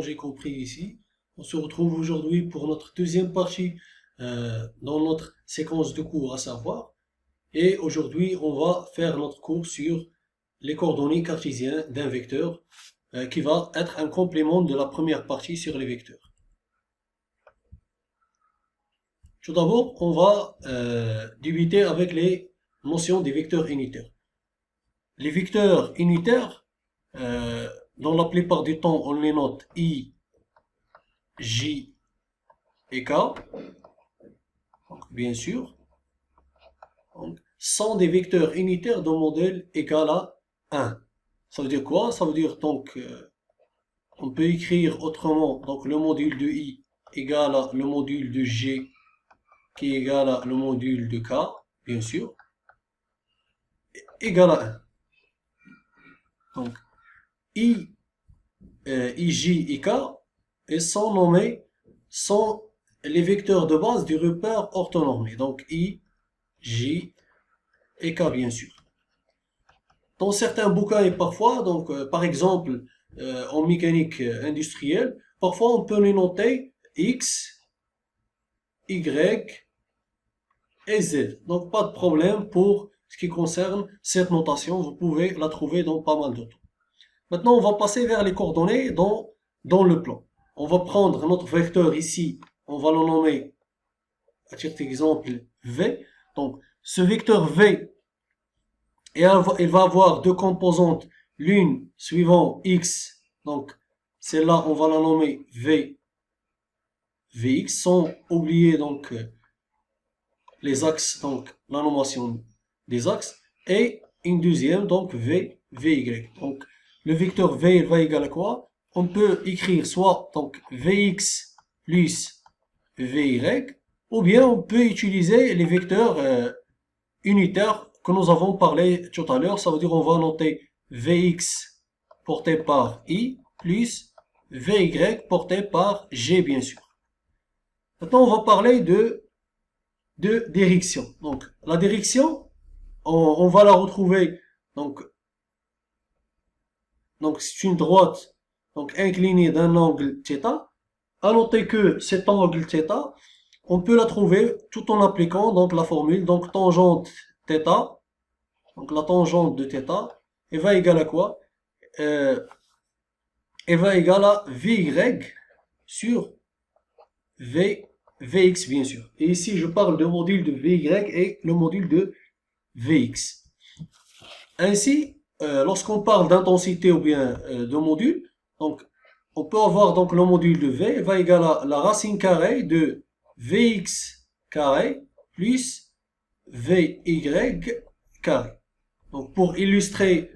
dont j'ai compris ici. On se retrouve aujourd'hui pour notre deuxième partie dans notre séquence de cours à savoir. Et aujourd'hui, on va faire notre cours sur les coordonnées cartésiennes d'un vecteur qui va être un complément de la première partie sur les vecteurs. Tout d'abord, on va débuter avec les notions des vecteurs unitaires. Les vecteurs unitaires, dans la plupart du temps, on les note I, J et K, donc, bien sûr, donc, sont des vecteurs unitaires d'un modèle égal à 1. Ça veut dire quoi? Ça veut dire donc, on peut écrire autrement, donc le module de I égale à le module de G qui est égal à le module de K, bien sûr, égal à 1. Donc, I, J et K sont nommés, sont les vecteurs de base du repère orthonormé. Donc, I, J et K, bien sûr. Dans certains bouquins et parfois, donc, par exemple, en mécanique industrielle, parfois on peut les noter X, Y et Z. Donc, pas de problème pour ce qui concerne cette notation. Vous pouvez la trouver dans pas mal d'autres. Maintenant, on va passer vers les coordonnées dans le plan. On va prendre notre vecteur ici, on va le nommer, à titre d'exemple, V. Donc, ce vecteur V, il va avoir deux composantes, l'une suivant X, donc celle-là, on va la nommer V, Vx, sans oublier donc les axes, donc la nommation des axes, et une deuxième, donc V, Vy. Donc, le vecteur V, il va égal à quoi? On peut écrire soit donc Vx plus Vy, ou bien on peut utiliser les vecteurs unitaires que nous avons parlé tout à l'heure. Ça veut dire on va noter Vx porté par I plus Vy porté par G, bien sûr. Maintenant, on va parler de direction. Donc, la direction, on va la retrouver. Donc c'est une droite donc inclinée d'un angle θ. À noter que cet angle θ, on peut la trouver tout en appliquant donc la formule, donc tangente θ, donc la tangente de θ, elle va égal à quoi? Elle va égal à Vy sur Vx, bien sûr. Et ici, je parle du module de Vy et le module de Vx. Ainsi, lorsqu'on parle d'intensité ou bien de module, donc on peut avoir donc le module de V va égal à la racine carrée de Vx carré plus Vy carré. Donc pour illustrer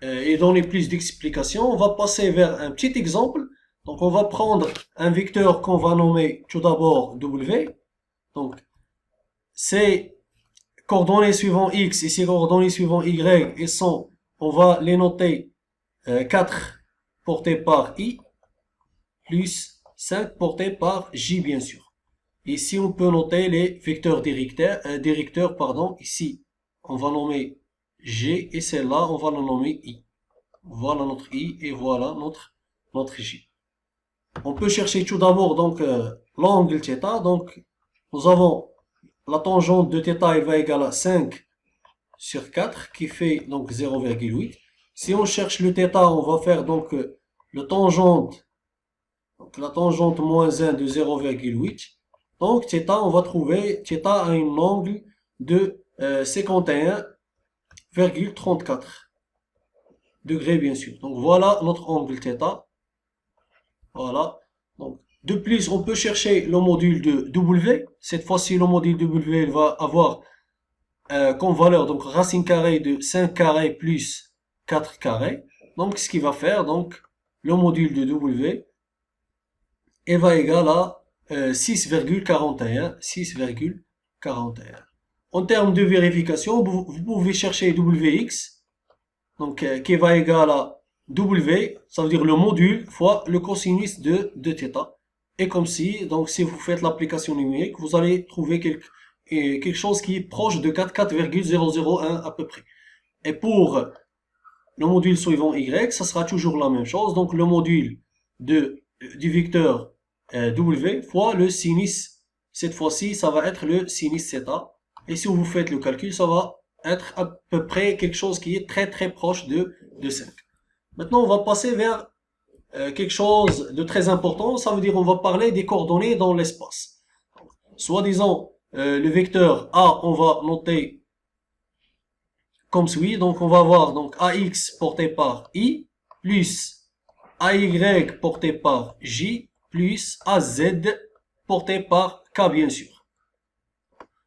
et donner plus d'explications, on va passer vers un petit exemple. Donc on va prendre un vecteur qu'on va nommer tout d'abord W. Donc ces coordonnées suivant X et ces coordonnées suivant Y, et sont, on va les noter 4 portés par I plus 5 portés par J, bien sûr. Ici, on peut noter les vecteurs directeurs, ici, on va nommer G et celle-là, on va la nommer I. Voilà notre I et voilà notre J. On peut chercher tout d'abord donc l'angle θ. Donc, nous avons la tangente de θ, elle va égal à 5 sur 4, qui fait donc 0,8. Si on cherche le θ, on va faire donc le tangente, donc la tangente moins 1 de 0,8. Donc θ, on va trouver θ à un angle de 51,34 degrés, bien sûr. Donc voilà notre angle θ. Voilà. Donc, de plus, on peut chercher le module de W. Cette fois-ci, le module W, il va avoir comme valeur donc racine carrée de 5 carré plus 4 carré. Donc, ce qui va faire, donc, le module de W, il va égal à 6,41. 6,41. En termes de vérification, vous pouvez chercher Wx, donc qui va égal à W, ça veut dire le module fois le cosinus de θ. Et comme si, donc si vous faites l'application numérique, vous allez trouver quelque chose qui est proche de 4,001 à peu près. Et pour le module suivant Y, ça sera toujours la même chose. Donc le module de du vecteur W fois le sinus. Cette fois-ci, ça va être le sinus θ. Et si vous faites le calcul, ça va être à peu près quelque chose qui est très très proche de 5. Maintenant, on va passer vers quelque chose de très important. Ça veut dire on va parler des coordonnées dans l'espace. Soit disant le vecteur A, on va noter comme suit. Donc on va avoir donc AX porté par I plus AY porté par J plus AZ porté par K bien sûr.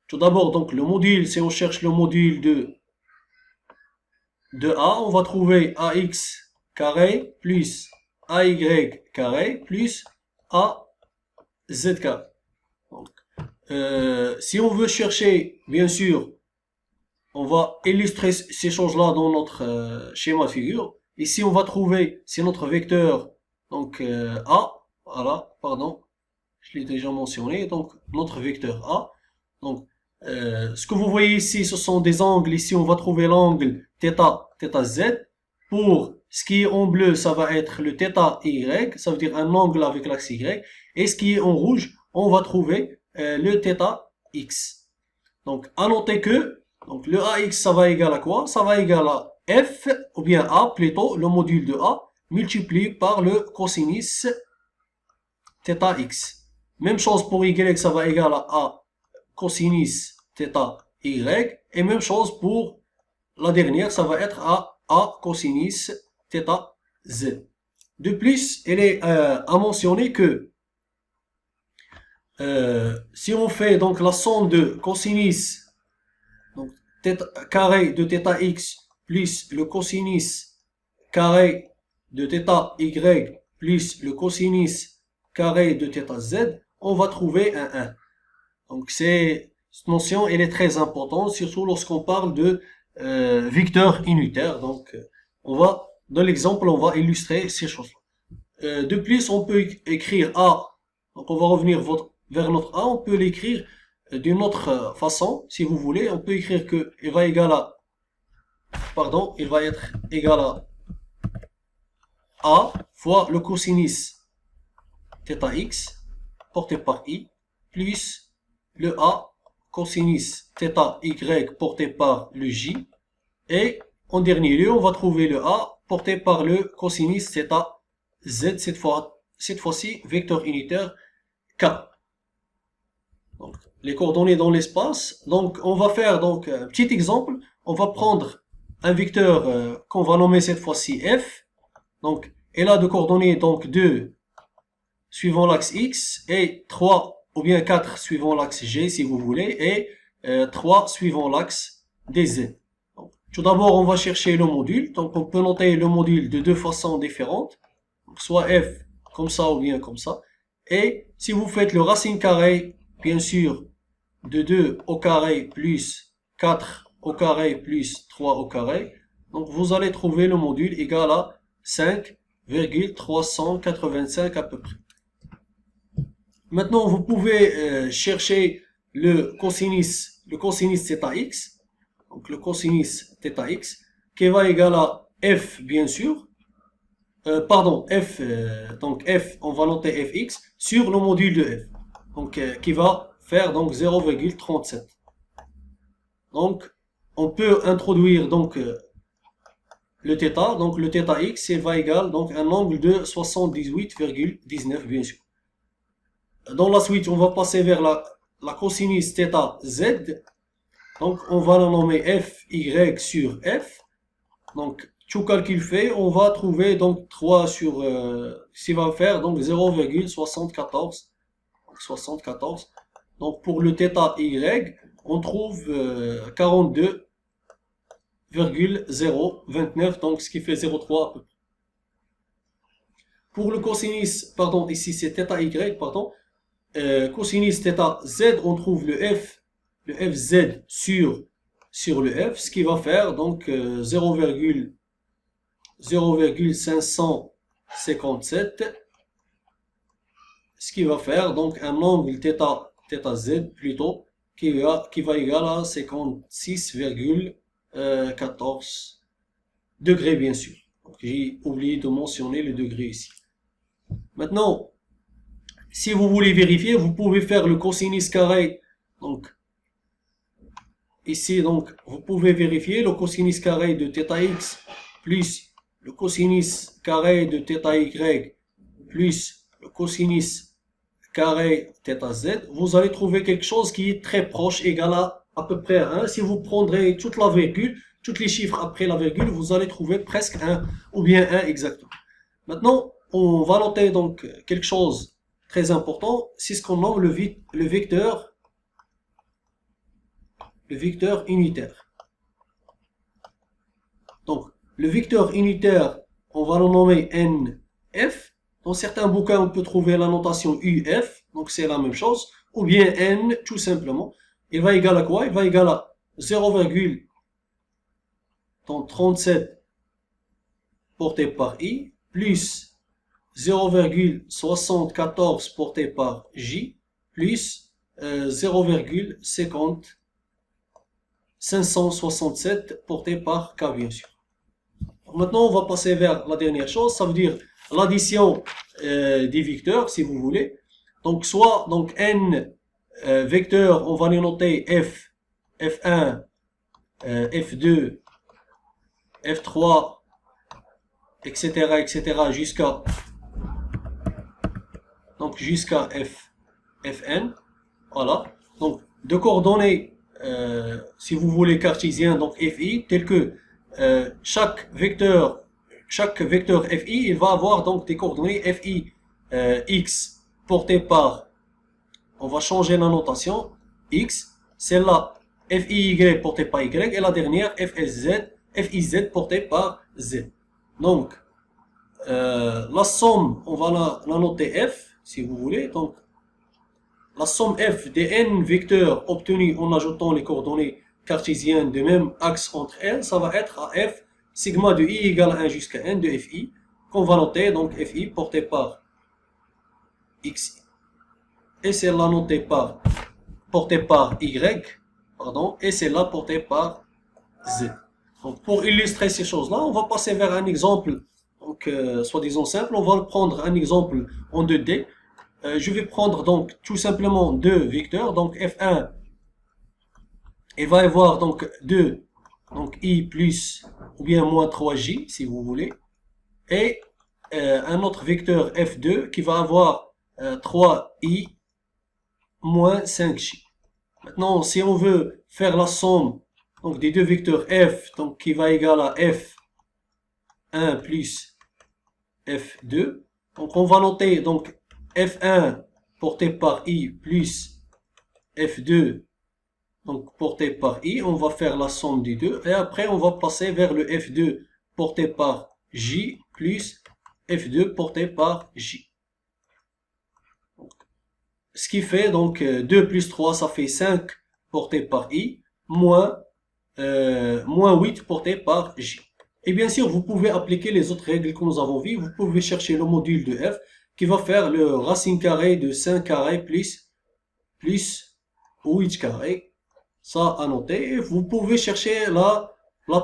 Tout d'abord donc le module, si on cherche le module de A, on va trouver AX carré plus AY carré plus AZ carré. Donc, si on veut chercher, bien sûr, on va illustrer ces choses-là dans notre schéma de figure. Ici, on va trouver, c'est notre vecteur, donc A, voilà, pardon, je l'ai déjà mentionné, donc notre vecteur A. Donc, ce que vous voyez ici, ce sont des angles. Ici, on va trouver l'angle θ Z. Pour ce qui est en bleu, ça va être le θ Y, ça veut dire un angle avec l'axe Y. Et ce qui est en rouge, on va trouver le θ X. Donc, à noter que donc, le AX, ça va égaler à quoi? Ça va égaler à F, ou bien A plutôt, le module de A, multiplié par le cosinus θ X. Même chose pour Y, ça va égaler à A cosinus θ Y. Et même chose pour la dernière, ça va être à A cosinus θ Z. De plus, il est à mentionner que si on fait donc la somme de cosinus donc carré de θ X plus le cosinus carré de θ Y plus le cosinus carré de θ Z, on va trouver un 1. Donc cette notion, elle est très importante, surtout lorsqu'on parle de vecteurs unitaires. Donc on va, dans l'exemple, on va illustrer ces choses-là. De plus, on peut écrire A. Donc on va revenir vers notre A, on peut l'écrire d'une autre façon, si vous voulez. On peut écrire que il va égal à, pardon, il va être égal à A fois le cosinus θ X porté par I plus le A cosinus θ Y porté par le J. Et en dernier lieu, on va trouver le A porté par le cosinus θ Z, cette fois-ci vecteur unitaire K. Donc, les coordonnées dans l'espace. Donc, on va faire donc un petit exemple. On va prendre un vecteur qu'on va nommer cette fois-ci F. Donc, elle a de coordonnées donc 2 suivant l'axe X et 3 ou bien 4 suivant l'axe G si vous voulez et 3 suivant l'axe des Z. Donc, tout d'abord, on va chercher le module. Donc, on peut noter le module de deux façons différentes. Donc, soit F comme ça ou bien comme ça. Et si vous faites le racine carrée, bien sûr, de 2 au carré plus 4 au carré plus 3 au carré, donc vous allez trouver le module égal à 5,385 à peu près. Maintenant, vous pouvez chercher le cosinus θ X, donc le cosinus θ X, qui va égal à F, bien sûr, pardon, F, donc F, on va noter Fx sur le module de F, donc qui va faire donc 0,37. Donc, on peut introduire donc le θ, donc le θ X, il va égal donc un angle de 78,19 bien sûr. Dans la suite, on va passer vers la cosinus θ Z. Donc, on va la nommer Fy sur F. Donc, tout calcul fait, on va trouver donc 3 sur, ce va faire donc 0,74. 74. Donc, pour le θ Y, on trouve 42,029, donc ce qui fait 0,3 à peu près. Pour le cosinus, pardon, ici c'est θ Y, pardon. Cosinus θ Z, on trouve le Fz sur le F, ce qui va faire donc 0,557, ce qui va faire donc un angle θ Z plutôt, qui va égaler à 56,14 degrés bien sûr. J'ai oublié de mentionner le degré ici. Maintenant, si vous voulez vérifier, vous pouvez faire le cosinus carré. Donc, ici, donc, vous pouvez vérifier le cosinus carré de θx plus le cosinus carré de θy plus le cosinus carré θz. Vous allez trouver quelque chose qui est très proche, égal à peu près 1. Si vous prendrez toute la virgule, tous les chiffres après la virgule, vous allez trouver presque 1 ou bien 1 exactement. Maintenant, on va noter donc quelque chose très important, c'est ce qu'on nomme le vecteur unitaire. Donc, le vecteur unitaire, on va le nommer NF. Dans certains bouquins, on peut trouver la notation UF, donc c'est la même chose, ou bien N, tout simplement. Il va égaler à quoi? Il va égaler à 0,37 porté par I, plus 0,74 porté par J, plus 0,567 porté par K, bien sûr. Maintenant, on va passer vers la dernière chose, ça veut dire l'addition des vecteurs, si vous voulez. Donc, soit donc n vecteurs, on va les noter f, f1, f2, f3, etc., jusqu'à fn. Voilà. Donc, de coordonnées, si vous voulez cartésien, donc fi, tel que chaque vecteur fi, il va avoir donc des coordonnées fi x portées par, on va changer la notation, x, celle-là fi portée par y, et la dernière fiz portée par z. Donc, la somme, on va la noter f, si vous voulez. Donc, la somme f des n vecteurs obtenus en ajoutant les coordonnées cartésiennes de même axe entre elles, ça va être à f sigma de i égale à 1 jusqu'à n de fi, qu'on va noter, donc fi porté par x, et celle-là portée par y, pardon, et celle-là portée par z. Donc, pour illustrer ces choses-là, on va passer vers un exemple, donc, soi-disant simple. On va prendre un exemple en 2D. Je vais prendre donc tout simplement deux vecteurs. Donc, f1, il va y avoir donc 2, donc i plus ou bien moins 3j, si vous voulez. Et un autre vecteur f2 qui va avoir 3i moins 5j. Maintenant, si on veut faire la somme donc des deux vecteurs f, donc qui va égaler à f1 plus f2, donc on va noter donc f1 porté par i plus f2 donc porté par i, on va faire la somme des deux, et après on va passer vers le f2 porté par j plus f2 porté par j. Donc, ce qui fait donc 2 plus 3, ça fait 5 porté par i, moins 8 porté par j. Et bien sûr, vous pouvez appliquer les autres règles que nous avons vues. Vous pouvez chercher le module de f qui va faire le racine carrée de 5 carré plus 8 carré. Ça à noter. Et vous pouvez chercher la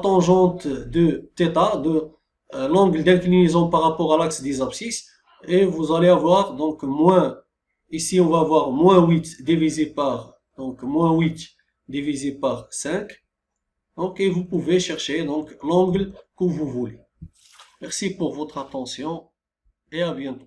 tangente de θ, de l'angle d'inclinaison par rapport à l'axe des abscisses. Et vous allez avoir donc moins, ici on va avoir moins 8 divisé par, donc moins 8 divisé par 5. Donc, et vous pouvez chercher donc l'angle que vous voulez. Merci pour votre attention et à bientôt.